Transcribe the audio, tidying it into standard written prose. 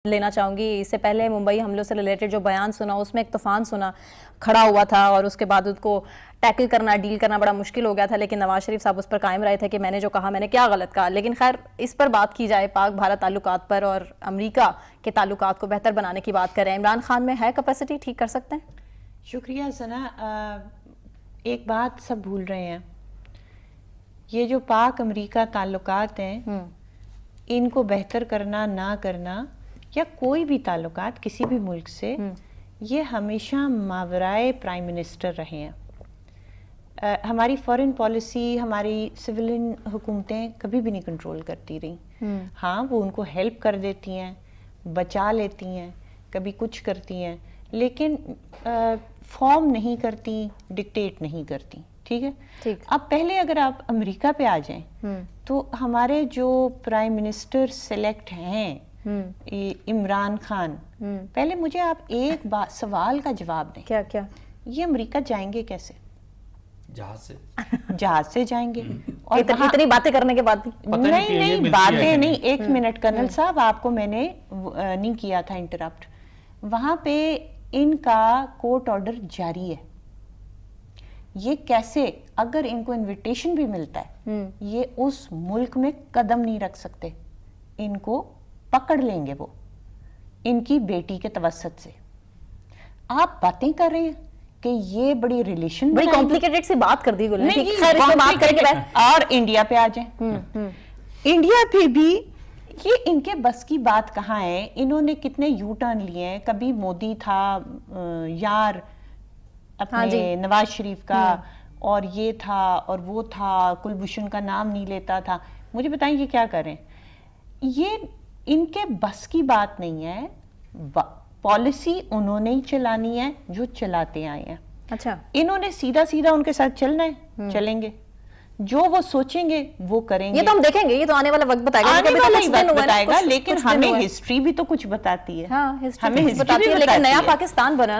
لینا چاہوں گی. اس سے پہلے ممبئی حملوں سے ریلیٹڈ جو بیان سنا اس میں ایک طوفان سنا کھڑا ہوا تھا اور اس کے بعد اس کو ٹیکل کرنا ڈیل کرنا بڑا مشکل ہو گیا تھا, لیکن نواز شریف صاحب اس پر قائم رہے تھے کہ میں نے جو کہا میں نے کیا غلط کہا. لیکن خیر اس پر بات کی جائے, پاک بھارت تعلقات پر اور امریکہ کے تعلقات کو بہتر بنانے کی بات کریں, عمران خان میں ہے کیپیسٹی, ٹھیک کر سکتے ہیں؟ شکریہ ثنا. ایک بات سب بھول رہے ہیں, یہ جو پاک امریکہ تعلقات ہیں ان کو بہتر کرنا نہ کرنا یا کوئی بھی تعلقات کسی بھی ملک سے, یہ ہمیشہ ماورائے پرائم منسٹر رہے ہیں. ہماری فارن پالیسی, ہماری سولین حکومتیں کبھی بھی نہیں کنٹرول کرتی رہی. ہاں وہ ان کو ہیلپ کر دیتی ہیں, بچا لیتی ہیں, کبھی کچھ کرتی ہیں, لیکن فارم نہیں کرتی, ڈکٹیٹ نہیں کرتی. ٹھیک ہے. اب پہلے اگر آپ امریکہ پہ آ جائیں تو ہمارے جو پرائم منسٹر سلیکٹ ہیں عمران خان, پہلے مجھے آپ ایک سوال کا جواب دیں. کیا یہ امریکہ جائیں گے کیسے؟ جہاز سے جائیں گے. اور اتنی باتیں کرنے کے بعد نہیں باتیں نہیں, ایک منٹ کرنل صاحب, آپ کو میں نے نہیں کیا تھا انٹرپٹ. وہاں پہ ان کا کورٹ آرڈر جاری ہے. یہ کیسے, اگر ان کو انویٹیشن بھی ملتا ہے یہ اس ملک میں قدم نہیں رکھ سکتے, ان کو پکڑ لیں گے وہ ان کی بیٹی کے توسط سے. آپ باتیں کر رہے ہیں کہ یہ بڑی ریلیشن, بڑی کمپلیکیٹڈ سی بات کر دی گل نے. خیر اس پہ بات کریں گے. اور انڈیا پہ آ جائیں, انڈیا پہ بھی یہ ان کے بس کی بات کہاں ہے. انہوں نے کتنے یو ٹرن لیے ہیں. کبھی مودی تھا یار اپنے نواز شریف کا, اور یہ تھا اور وہ تھا, کلبھوشن کا نام نہیں لیتا تھا. مجھے بتائیں یہ کیا کریں, یہ ان کے بس کی بات نہیں ہے. پالیسی انہوں نے ہی چلانی ہے جو چلاتے آئے ہیں. اچھا, انہوں نے سیدھا سیدھا ان کے ساتھ چلنا ہے, چلیں گے. جو وہ سوچیں گے وہ کریں گے. یہ تو ہم دیکھیں گے, یہ تو آنے والا وقت بتائے گا, آنے والا وقت بتائے گا, لیکن ہمیں ہسٹری بھی تو کچھ بتاتی ہے. ہاں ہسٹری بتاتی ہے, لیکن نیا پاکستان بنا